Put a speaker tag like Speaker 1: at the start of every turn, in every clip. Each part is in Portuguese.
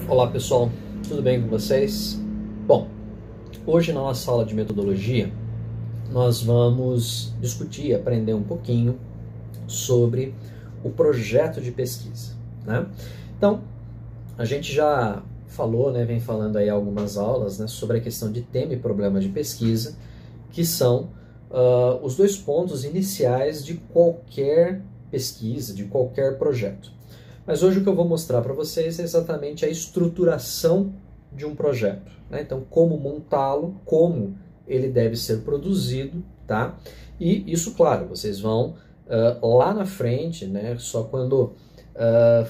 Speaker 1: Olá pessoal, tudo bem com vocês? Bom, hoje na nossa aula de metodologia nós vamos discutir e aprender um pouquinho sobre o projeto de pesquisa, né? Então, a gente já falou, né, vem falando aí algumas aulas, né, sobre a questão de tema e problema de pesquisa, que são os dois pontos iniciais de qualquer pesquisa, de qualquer projeto. Mas hoje o que eu vou mostrar para vocês é exatamente a estruturação de um projeto, né? Então, como montá-lo, como ele deve ser produzido, tá? E isso, claro, vocês vão lá na frente, né? Só quando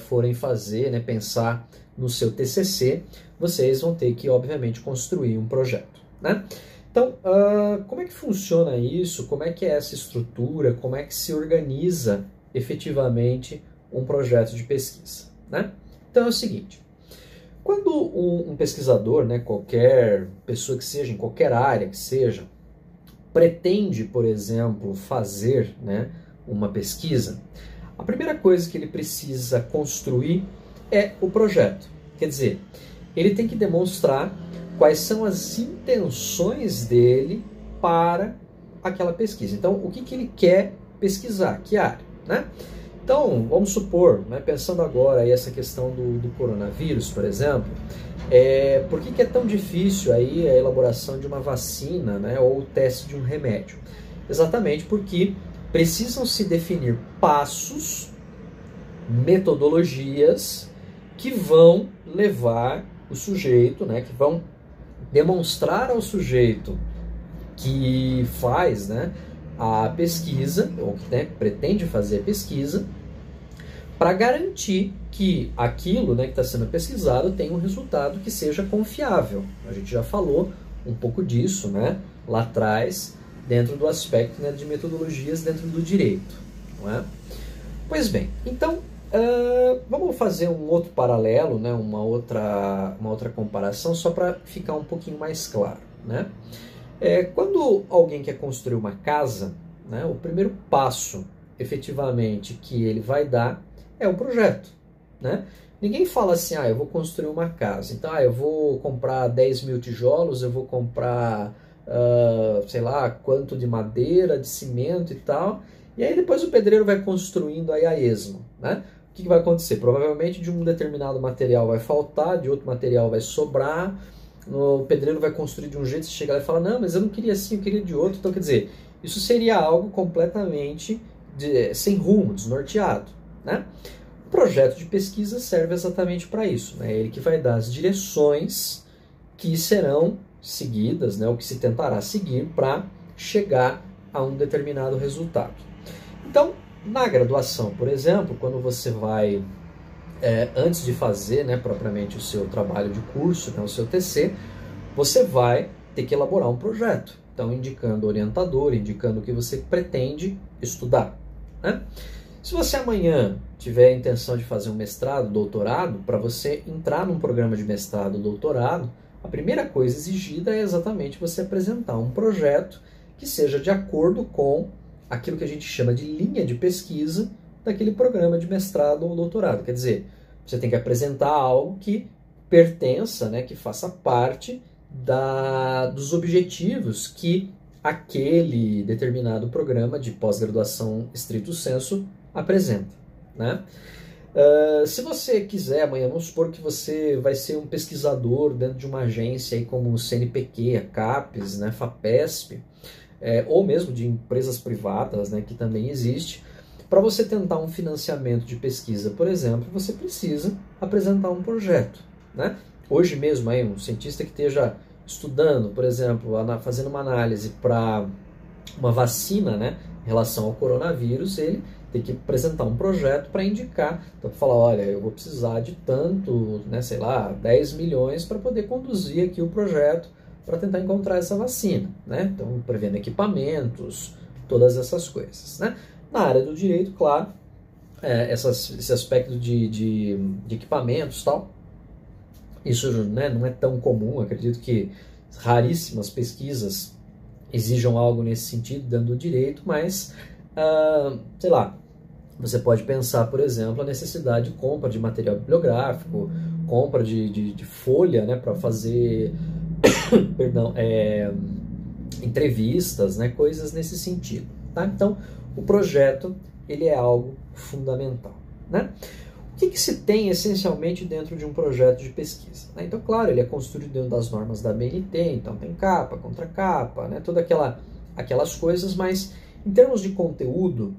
Speaker 1: forem fazer, né, pensar no seu TCC, vocês vão ter que, obviamente, construir um projeto, né? Então, como é que funciona isso? Como é que é essa estrutura? Como é que se organiza efetivamente um projeto de pesquisa, né? Então é o seguinte, quando um pesquisador, né, qualquer pessoa que seja, em qualquer área que seja, pretende, por exemplo, fazer, né, uma pesquisa, a primeira coisa que ele precisa construir é o projeto. Quer dizer, ele tem que demonstrar quais são as intenções dele para aquela pesquisa. Então, o que ele quer pesquisar, que área, né? Então, vamos supor, né, pensando agora aí essa questão do coronavírus, por exemplo, por que é tão difícil aí a elaboração de uma vacina, né, ou o teste de um remédio? Exatamente porque precisam se definir passos, metodologias que vão levar o sujeito, né, que vão demonstrar ao sujeito que faz, né, a pesquisa, ou que, né, pretende fazer a pesquisa, para garantir que aquilo, né, que está sendo pesquisado tem um resultado que seja confiável. A gente já falou um pouco disso, né, lá atrás, dentro do aspecto, né, de metodologias dentro do direito, não é? Pois bem, então vamos fazer um outro paralelo, né, uma outra comparação, só para ficar um pouquinho mais claro, né? Quando alguém quer construir uma casa, né, o primeiro passo, efetivamente, que ele vai dar é o projeto, né? Ninguém fala assim, eu vou construir uma casa, então, eu vou comprar 10 mil tijolos, eu vou comprar, sei lá, quanto de madeira, de cimento e tal, e aí depois o pedreiro vai construindo aí a esmo, né? O que vai acontecer? Provavelmente de um determinado material vai faltar, de outro material vai sobrar, o pedreiro vai construir de um jeito, você chega lá e fala, não, mas eu não queria assim, eu queria de outro. Então, quer dizer, isso seria algo completamente sem rumo, desnorteado, né? O projeto de pesquisa serve exatamente para isso, né? É ele que vai dar as direções que serão seguidas, né? O que se tentará seguir para chegar a um determinado resultado. Então, na graduação, por exemplo, quando você vai antes de fazer, né, propriamente o seu trabalho de curso, né, o seu TC, você vai ter que elaborar um projeto. Então, indicando o orientador, indicando o que você pretende estudar, né? Se você amanhã tiver a intenção de fazer um mestrado, doutorado, para você entrar num programa de mestrado, doutorado, a primeira coisa exigida é exatamente você apresentar um projeto que seja de acordo com aquilo que a gente chama de linha de pesquisa daquele programa de mestrado ou doutorado. Quer dizer, você tem que apresentar algo que pertença, né, que faça parte dos objetivos que aquele determinado programa de pós-graduação estrito sensu apresenta, né? Se você quiser, amanhã, vamos supor que você vai ser um pesquisador dentro de uma agência aí como o CNPq, a CAPES, né, FAPESP, ou mesmo de empresas privadas, né, que também existe. Para você tentar um financiamento de pesquisa, por exemplo, você precisa apresentar um projeto, né? Hoje mesmo, aí, um cientista que esteja estudando, por exemplo, fazendo uma análise para uma vacina, né, em relação ao coronavírus, ele tem que apresentar um projeto para indicar, então falar, olha, eu vou precisar de tanto, né, sei lá, 10 milhões para poder conduzir aqui o projeto para tentar encontrar essa vacina, né? Então, prevendo equipamentos, todas essas coisas, né? Na área do direito, claro, esse aspecto de equipamentos e tal, isso, né, não é tão comum. Acredito que raríssimas pesquisas exijam algo nesse sentido, dando o direito, mas, sei lá, você pode pensar, por exemplo, a necessidade de compra de material bibliográfico, compra de folha, né, para fazer perdão, entrevistas, né, coisas nesse sentido. Tá? Então, o projeto ele é algo fundamental. Né? O que se tem essencialmente dentro de um projeto de pesquisa? Né? Então, claro, ele é construído dentro das normas da BNT, então tem capa, contracapa, né? Toda aquelas coisas, mas em termos de conteúdo,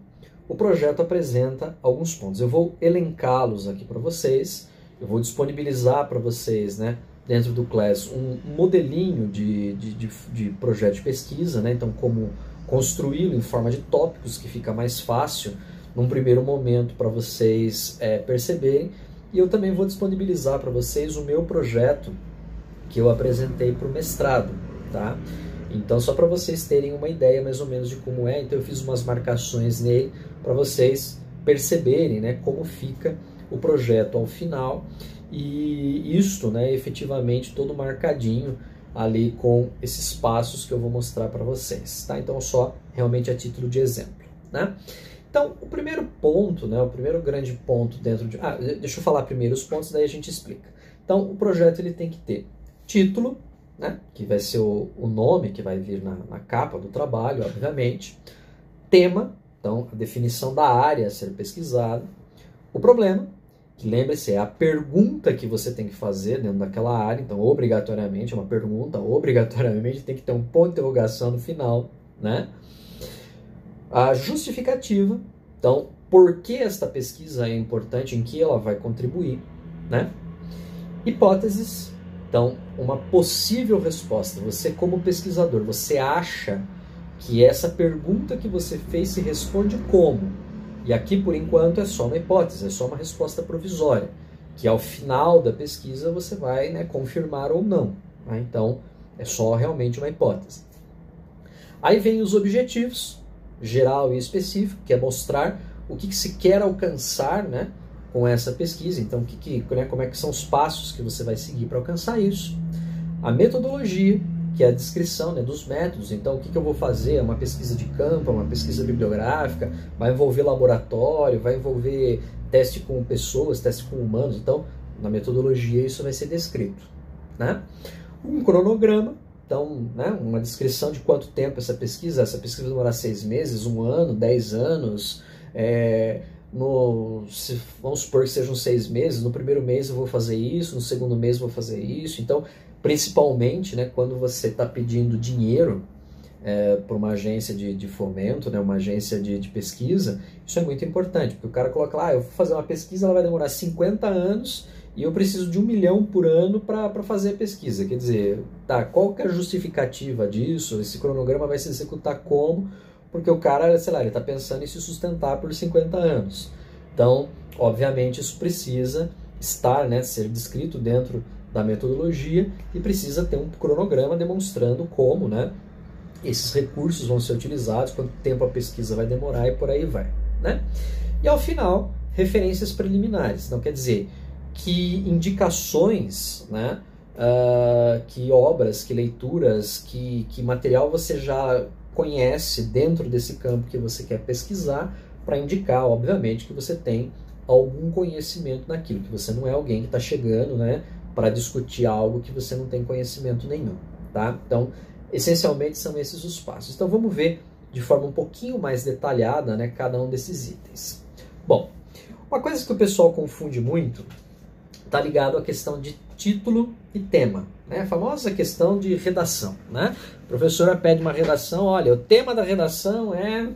Speaker 1: o projeto apresenta alguns pontos. Eu vou elencá-los aqui para vocês, eu vou disponibilizar para vocês, né, dentro do Class um modelinho de projeto de pesquisa, né? Então como construí-lo em forma de tópicos, que fica mais fácil num primeiro momento para vocês perceberem, e eu também vou disponibilizar para vocês o meu projeto que eu apresentei para o mestrado, tá? Então só para vocês terem uma ideia mais ou menos de como é, então eu fiz umas marcações nele para vocês perceberem, né, como fica o projeto ao final, e isto, né, efetivamente todo marcadinho ali com esses passos que eu vou mostrar para vocês, tá? Então só realmente a título de exemplo, né? Então, o primeiro ponto, né, o primeiro grande ponto dentro de... deixa eu falar primeiro os pontos, daí a gente explica. Então, o projeto ele tem que ter título, né, que vai ser o nome que vai vir na capa do trabalho, obviamente. Tema, então, a definição da área a ser pesquisada. O problema, que lembre-se, é a pergunta que você tem que fazer dentro daquela área. Então, obrigatoriamente, é uma pergunta, obrigatoriamente tem que ter um ponto de interrogação no final, né? A justificativa, então, por que esta pesquisa é importante, em que ela vai contribuir, né? Hipóteses, então, uma possível resposta. Você, como pesquisador, você acha que essa pergunta que você fez se responde como? E aqui, por enquanto, é só uma hipótese, é só uma resposta provisória, que ao final da pesquisa você vai, né, confirmar ou não. Né? Então, é só realmente uma hipótese. Aí vem os objetivos, geral e específico, que é mostrar o que se quer alcançar, né, com essa pesquisa. Então, né, como é que são os passos que você vai seguir para alcançar isso. A metodologia, que é a descrição, né, dos métodos. Então, o que eu vou fazer? É uma pesquisa de campo, uma pesquisa bibliográfica, vai envolver laboratório, vai envolver teste com pessoas, teste com humanos. Então, na metodologia, isso vai ser descrito. Né? Um cronograma. Então, né, uma descrição de quanto tempo essa pesquisa vai demorar 6 meses, 1 ano, 10 anos, vamos supor que sejam 6 meses, no primeiro mês eu vou fazer isso, no segundo mês eu vou fazer isso. Então, principalmente, né, quando você está pedindo dinheiro para uma agência de fomento, né, uma agência de pesquisa, isso é muito importante, porque o cara coloca lá, eu vou fazer uma pesquisa, ela vai demorar 50 anos, e eu preciso de 1 milhão por ano para fazer a pesquisa. Quer dizer, tá, qual que é a justificativa disso? Esse cronograma vai se executar como? Porque o cara, sei lá, ele está pensando em se sustentar por 50 anos. Então, obviamente, isso precisa estar, né, ser descrito dentro da metodologia e precisa ter um cronograma demonstrando como, né, esses recursos vão ser utilizados, quanto tempo a pesquisa vai demorar e por aí vai. Né? E ao final, referências preliminares. Então, quer dizer, que indicações, né, que obras, que leituras, que material você já conhece dentro desse campo que você quer pesquisar, para indicar, obviamente, que você tem algum conhecimento naquilo, que você não é alguém que está chegando, né, para discutir algo que você não tem conhecimento nenhum. Tá? Então, essencialmente são esses os passos. Então vamos ver de forma um pouquinho mais detalhada, né, cada um desses itens. Bom, uma coisa que o pessoal confunde muito está ligado à questão de título e tema, né? A famosa questão de redação, né? A professora pede uma redação, olha, o tema da redação é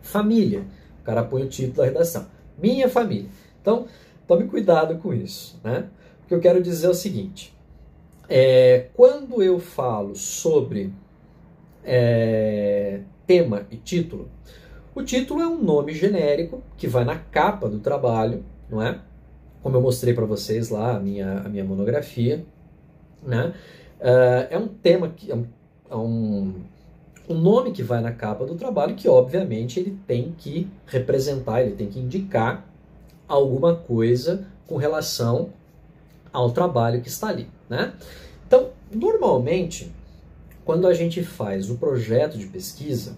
Speaker 1: família. O cara põe o título da redação, minha família. Então, tome cuidado com isso, né? O que eu quero dizer é o seguinte, quando eu falo sobre tema e título, o título é um nome genérico que vai na capa do trabalho, não é? Como eu mostrei para vocês lá, a minha monografia, né? É um tema, um nome que vai na capa do trabalho que, obviamente, ele tem que representar, ele tem que indicar alguma coisa com relação ao trabalho que está ali, né? Então, normalmente, quando a gente faz o projeto de pesquisa,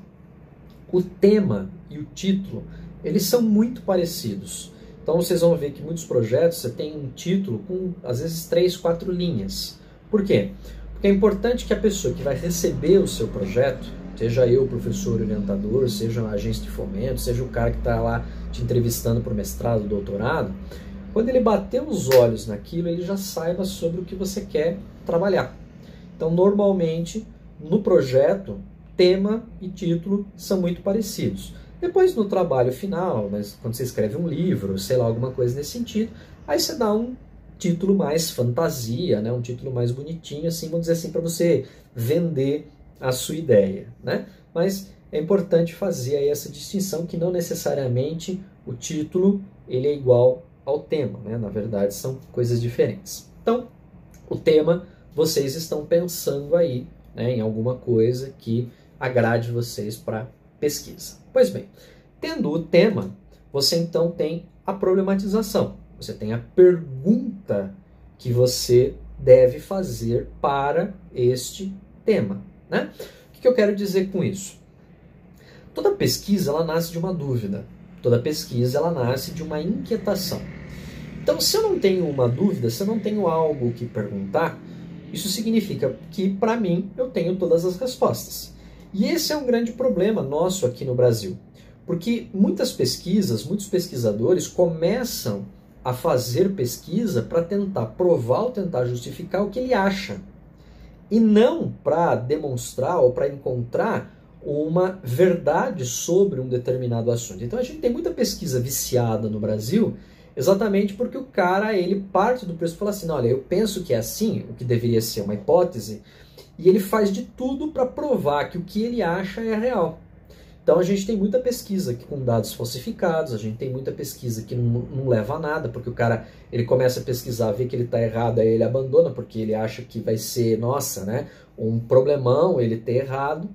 Speaker 1: o tema e o título, eles são muito parecidos. Então vocês vão ver que muitos projetos você tem um título com às vezes 3, 4 linhas. Por quê? Porque é importante que a pessoa que vai receber o seu projeto, seja eu, professor orientador, seja uma agência de fomento, seja o cara que está lá te entrevistando para o mestrado, doutorado, quando ele bater os olhos naquilo, ele já saiba sobre o que você quer trabalhar. Então, normalmente, no projeto, tema e título são muito parecidos. Depois, no trabalho final, mas quando você escreve um livro, sei lá, alguma coisa nesse sentido, aí você dá um título mais fantasia, né? Um título mais bonitinho, assim, vamos dizer assim, para você vender a sua ideia, né? Mas é importante fazer aí essa distinção que não necessariamente o título ele é igual ao tema, né? Na verdade, são coisas diferentes. Então, o tema, vocês estão pensando aí, né, em alguma coisa que agrade vocês para pesquisa. Pois bem, tendo o tema, você então tem a problematização. Você tem a pergunta que você deve fazer para este tema, né? O que eu quero dizer com isso? Toda pesquisa ela nasce de uma dúvida. Toda pesquisa ela nasce de uma inquietação. Então, se eu não tenho uma dúvida, se eu não tenho algo que perguntar, isso significa que, para mim, eu tenho todas as respostas. E esse é um grande problema nosso aqui no Brasil, porque muitas pesquisas, muitos pesquisadores começam a fazer pesquisa para tentar provar ou tentar justificar o que ele acha, e não para demonstrar ou para encontrar uma verdade sobre um determinado assunto. Então a gente tem muita pesquisa viciada no Brasil, exatamente porque o cara, ele parte do pressuposto e fala assim, olha, eu penso que é assim, o que deveria ser uma hipótese, e ele faz de tudo para provar que o que ele acha é real. Então a gente tem muita pesquisa com dados falsificados, a gente tem muita pesquisa que não leva a nada, porque o cara ele começa a pesquisar, vê que ele está errado, aí ele abandona, porque ele acha que vai ser, nossa, né, um problemão ele ter errado.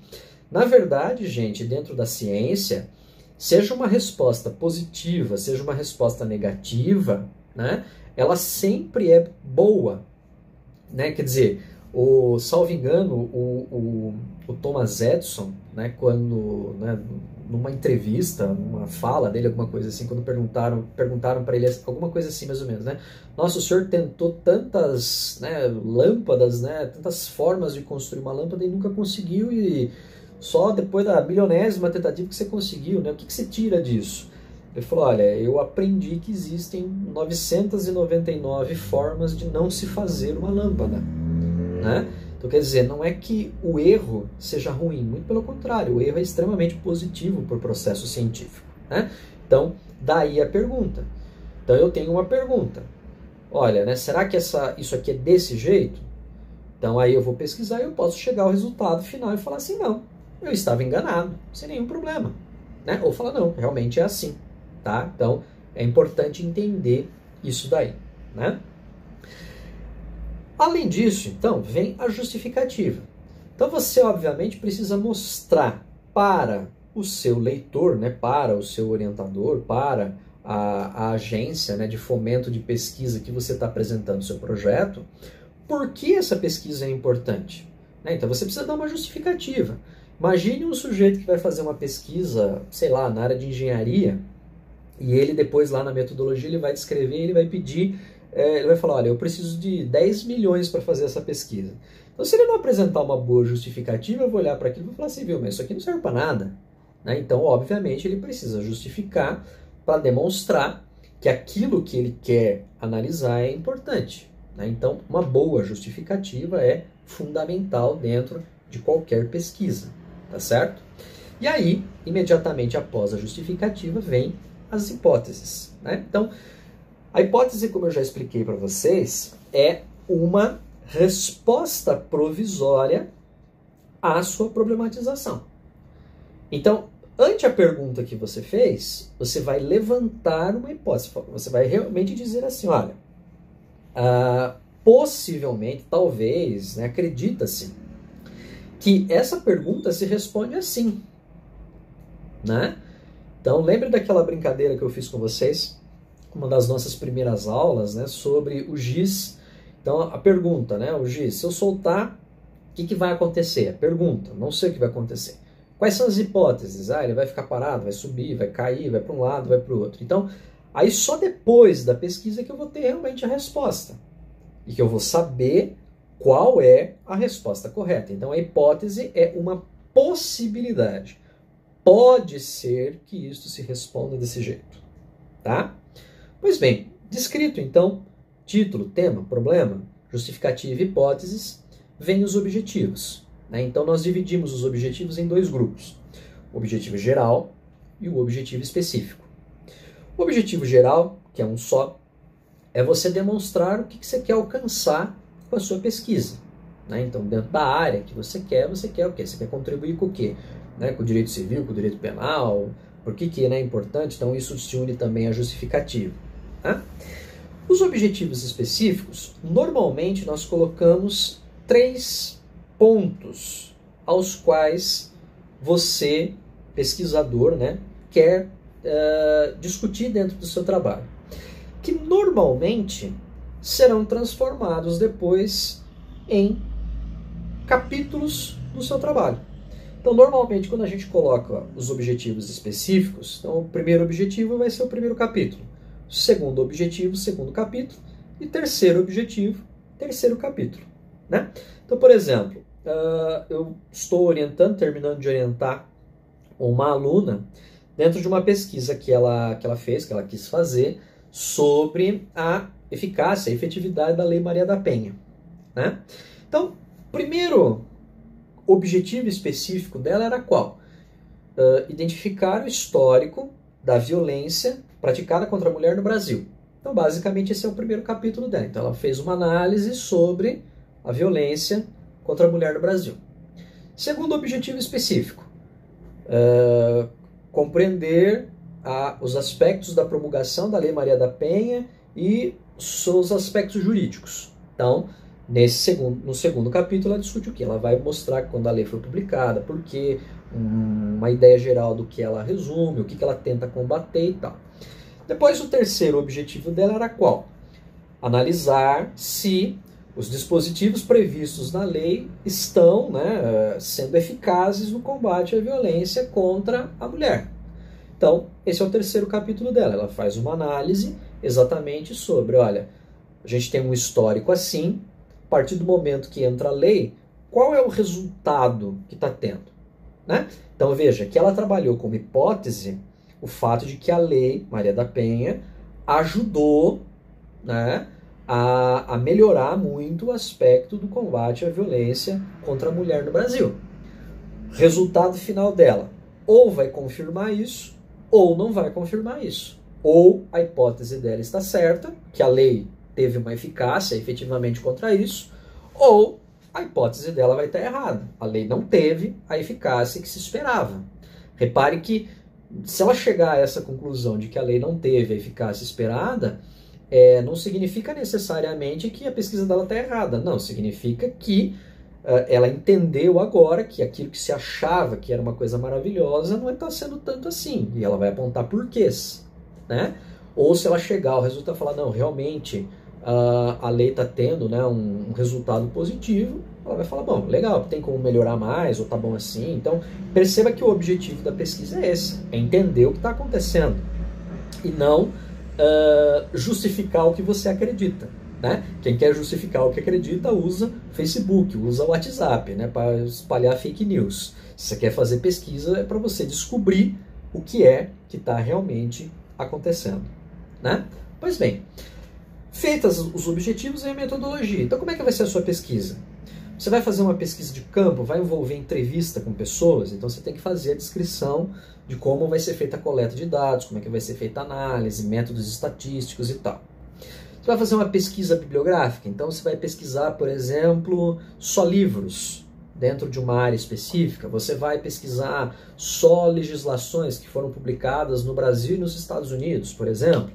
Speaker 1: Na verdade, gente, dentro da ciência, seja uma resposta positiva, seja uma resposta negativa, né, ela sempre é boa, né? Quer dizer, salvo engano, o Thomas Edison, né, quando, né, numa entrevista, numa fala dele, alguma coisa assim, quando perguntaram para ele alguma coisa assim, mais ou menos, né? Nossa, o senhor tentou tantas, né, lâmpadas, né, tantas formas de construir uma lâmpada e nunca conseguiu, e só depois da milionésima tentativa que você conseguiu, né? O que você tira disso? Ele falou, olha, eu aprendi que existem 999 formas de não se fazer uma lâmpada, né? Então, quer dizer, não é que o erro seja ruim, muito pelo contrário, o erro é extremamente positivo para o processo científico, né? Então, daí a pergunta. Então, eu tenho uma pergunta. Olha, né, será que isso aqui é desse jeito? Então, aí eu vou pesquisar e eu posso chegar ao resultado final e falar assim, não, eu estava enganado, sem nenhum problema, né? Ou falar, não, realmente é assim, tá? Então, é importante entender isso daí, né? Além disso, então, vem a justificativa. Então, você, obviamente, precisa mostrar para o seu leitor, né, para o seu orientador, para a agência, né, de fomento de pesquisa que você está apresentando o seu projeto, por que essa pesquisa é importante, né? Então, você precisa dar uma justificativa. Imagine um sujeito que vai fazer uma pesquisa, sei lá, na área de engenharia, e ele depois lá na metodologia ele vai descrever, ele vai pedir, ele vai falar, olha, eu preciso de 10 milhões para fazer essa pesquisa. Então, se ele não apresentar uma boa justificativa, eu vou olhar para aquilo e vou falar assim, viu, mas isso aqui não serve para nada, né? Então, obviamente, ele precisa justificar para demonstrar que aquilo que ele quer analisar é importante, né? Então, uma boa justificativa é fundamental dentro de qualquer pesquisa, tá certo? E aí, imediatamente após a justificativa, vem as hipóteses, né? Então, a hipótese, como eu já expliquei para vocês, é uma resposta provisória à sua problematização. Então, ante a pergunta que você fez, você vai levantar uma hipótese. Você vai realmente dizer assim, olha, possivelmente, talvez, né, acredita-se que essa pergunta se responde assim, né? Então, lembre daquela brincadeira que eu fiz com vocês, uma das nossas primeiras aulas, né, sobre o giz. Então, a pergunta, né, o giz, se eu soltar, o que vai acontecer? A pergunta, não sei o que vai acontecer. Quais são as hipóteses? Ele vai ficar parado, vai subir, vai cair, vai para um lado, vai para o outro. Então, Aí só depois da pesquisa que eu vou ter realmente a resposta. E que eu vou saber qual é a resposta correta. Então a hipótese é uma possibilidade. Pode ser que isto se responda desse jeito. Tá? Pois bem, descrito então título, tema, problema, justificativa e hipóteses, vêm os objetivos. Né? Então nós dividimos os objetivos em dois grupos. O objetivo geral e o objetivo específico. O objetivo geral, que é um só, é você demonstrar o que você quer alcançar com a sua pesquisa. Né? Então, dentro da área que você quer o quê? Você quer contribuir com o quê? Né? Com o direito civil, com o direito penal, por que é importante? Então, isso se une também à justificativa. Tá? Os objetivos específicos, normalmente nós colocamos 3 pontos aos quais você, pesquisador, né, quer discutir dentro do seu trabalho, que normalmente serão transformados depois em capítulos do seu trabalho. Então, normalmente, quando a gente coloca os objetivos específicos, então, o primeiro objetivo vai ser o primeiro capítulo, o segundo objetivo, segundo capítulo, e terceiro objetivo, terceiro capítulo. Né? Então, por exemplo, eu estou terminando de orientar uma aluna dentro de uma pesquisa que ela fez, que ela quis fazer, sobre a eficácia e efetividade da Lei Maria da Penha. Né? Então, primeiro objetivo específico dela era qual? Identificar o histórico da violência praticada contra a mulher no Brasil. Então, basicamente, esse é o primeiro capítulo dela. Então, ela fez uma análise sobre a violência contra a mulher no Brasil. Segundo objetivo específico, compreender os aspectos da promulgação da Lei Maria da Penha e seus aspectos jurídicos. Então, no segundo capítulo, ela discute o que? Ela vai mostrar que quando a lei foi publicada, por quê, uma ideia geral do que ela resume, o que ela tenta combater e tal. Depois, o terceiro objetivo dela era qual? Analisar se os dispositivos previstos na lei estão, né, sendo eficazes no combate à violência contra a mulher. Então, esse é o terceiro capítulo dela. Ela faz uma análise exatamente sobre, olha, a gente tem um histórico assim, a partir do momento que entra a lei, qual é o resultado que está tendo? Né? Então, veja que ela trabalhou como hipótese o fato de que a Lei Maria da Penha ajudou, né, a melhorar muito o aspecto do combate à violência contra a mulher no Brasil. Resultado final dela, ou vai confirmar isso, ou não vai confirmar isso. Ou a hipótese dela está certa, que a lei teve uma eficácia efetivamente contra isso, ou a hipótese dela vai estar errada. A lei não teve a eficácia que se esperava. Repare que, se ela chegar a essa conclusão de que a lei não teve a eficácia esperada, não significa necessariamente que a pesquisa dela está errada. Não, significa que ela entendeu agora que aquilo que se achava que era uma coisa maravilhosa não está sendo tanto assim. E ela vai apontar porquês. Né? Ou se ela chegar ao resultado e falar, não, realmente a lei está tendo, né, um resultado positivo, ela vai falar, bom, legal, tem como melhorar mais, ou tá bom assim. Então, perceba que o objetivo da pesquisa é esse, é entender o que está acontecendo, e não justificar o que você acredita. Né? Quem quer justificar o que acredita usa Facebook, usa o WhatsApp, né, para espalhar fake news. Se você quer fazer pesquisa, é para você descobrir o que é que está realmente acontecendo. Né? Pois bem, feitas os objetivos, vem a metodologia. Então, como é que vai ser a sua pesquisa? Você vai fazer uma pesquisa de campo, vai envolver entrevista com pessoas, então você tem que fazer a descrição de como vai ser feita a coleta de dados, como é que vai ser feita a análise, métodos estatísticos e tal. Você vai fazer uma pesquisa bibliográfica, então você vai pesquisar, por exemplo, só livros dentro de uma área específica. Você vai pesquisar só legislações que foram publicadas no Brasil e nos Estados Unidos, por exemplo.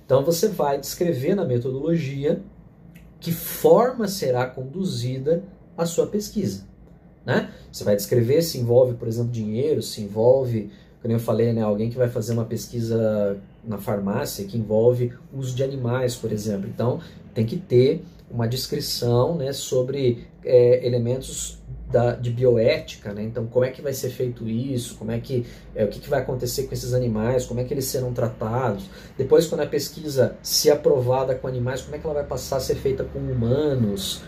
Speaker 1: Então você vai descrever na metodologia que forma será conduzida a sua pesquisa. Né? Você vai descrever se envolve, por exemplo, dinheiro, se envolve, como eu falei, né, alguém que vai fazer uma pesquisa na farmácia que envolve uso de animais, por exemplo. Então tem que ter uma descrição, né, sobre elementos de bioética, né? Então, como é que vai ser feito isso? Como é que, o que vai acontecer com esses animais? Como é que eles serão tratados? Depois, quando a pesquisa se aprovada com animais, como é que ela vai passar a ser feita com humanos?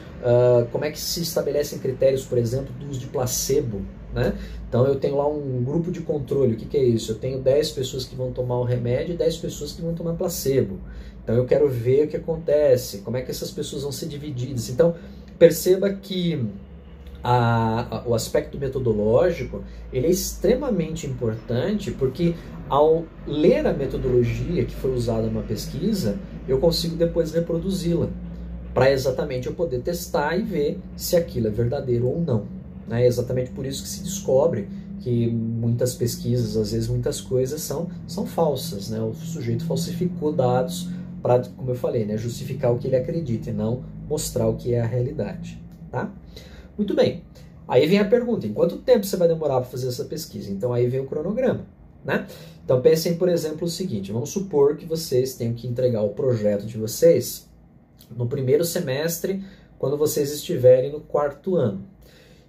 Speaker 1: Como é que se estabelecem critérios, por exemplo, do uso de placebo, né? Então, eu tenho lá um grupo de controle. O que é isso? Eu tenho 10 pessoas que vão tomar o remédio e 10 pessoas que vão tomar placebo. Então, eu quero ver o que acontece, como é que essas pessoas vão ser divididas. Então, perceba que o aspecto metodológico ele é extremamente importante, porque ao ler a metodologia que foi usada numa pesquisa, eu consigo depois reproduzi-la, para exatamente eu poder testar e ver se aquilo é verdadeiro ou não. É exatamente por isso que se descobre que muitas pesquisas, às vezes muitas coisas são falsas, né? O sujeito falsificou dados para, como eu falei, né, justificar o que ele acredita e não mostrar o que é a realidade, tá? Muito bem. Aí vem a pergunta, em quanto tempo você vai demorar para fazer essa pesquisa? Então aí vem o cronograma, né? Então pensem, por exemplo, o seguinte, vamos supor que vocês tenham que entregar o projeto de vocês no primeiro semestre, quando vocês estiverem no 4º ano.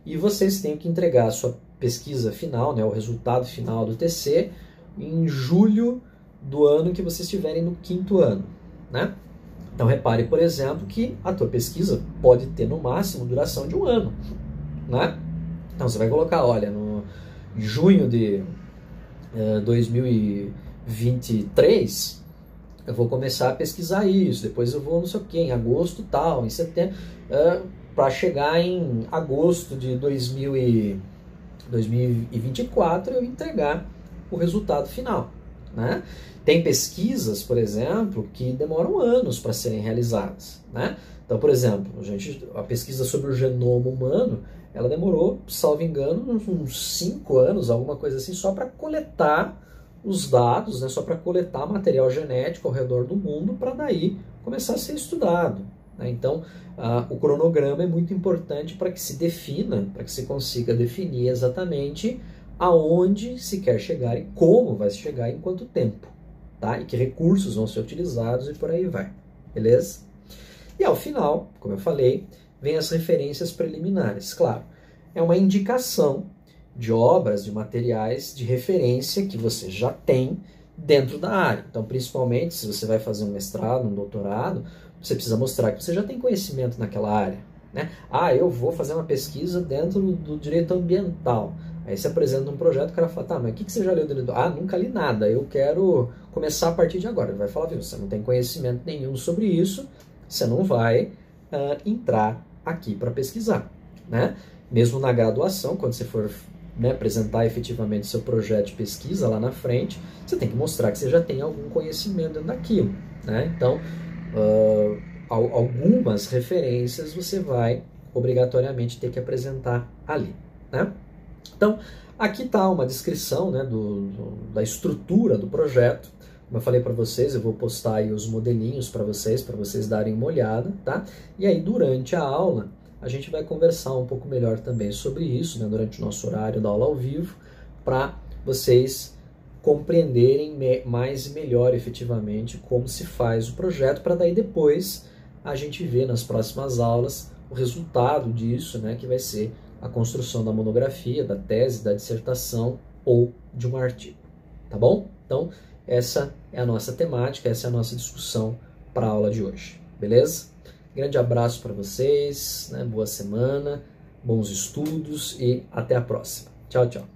Speaker 1: E vocês têm que entregar a sua pesquisa final, né, o resultado final do TC, em julho do ano que vocês estiverem no 5º ano, né? Então repare, por exemplo, que a tua pesquisa pode ter no máximo duração de 1 ano, né? Então você vai colocar, olha, no junho de 2023, eu vou começar a pesquisar isso, depois eu vou não sei o que, em agosto tal, em setembro, para chegar em agosto de 2024 eu entregar o resultado final, né? Tem pesquisas, por exemplo, que demoram anos para serem realizadas, né? Então, por exemplo, a pesquisa sobre o genoma humano, ela demorou, salvo engano, uns 5 anos, alguma coisa assim, só para coletar os dados, né? Só para coletar material genético ao redor do mundo, para daí começar a ser estudado, né? Então, o cronograma é muito importante para que se defina, para que se consiga definir exatamente aonde se quer chegar e como vai se chegar em quanto tempo, tá? E que recursos vão ser utilizados e por aí vai, beleza? E ao final, como eu falei, vem as referências preliminares. Claro, é uma indicação de obras, de materiais de referência que você já tem dentro da área. Então, principalmente, se você vai fazer um mestrado, um doutorado, você precisa mostrar que você já tem conhecimento naquela área, né? Eu vou fazer uma pesquisa dentro do direito ambiental. Aí você apresenta um projeto, o cara fala, tá, mas o que você já leu dentro do... nunca li nada, eu quero começar a partir de agora. Ele vai falar, viu, você não tem conhecimento nenhum sobre isso, você não vai entrar aqui para pesquisar, né? Mesmo na graduação, quando você for, né, apresentar efetivamente seu projeto de pesquisa lá na frente, você tem que mostrar que você já tem algum conhecimento daquilo, né? Então, algumas referências você vai obrigatoriamente ter que apresentar ali, né? Então, aqui está uma descrição, né, da estrutura do projeto. Como eu falei para vocês, eu vou postar aí os modelinhos para vocês darem uma olhada, tá? E aí, durante a aula, a gente vai conversar um pouco melhor também sobre isso, né, durante o nosso horário da aula ao vivo, para vocês compreenderem mais e melhor, efetivamente, como se faz o projeto, para daí depois a gente ver nas próximas aulas o resultado disso, né, que vai ser a construção da monografia, da tese, da dissertação ou de um artigo, tá bom? Então, essa é a nossa temática, essa é a nossa discussão para a aula de hoje, beleza? Grande abraço para vocês, né? Boa semana, bons estudos e até a próxima. Tchau, tchau.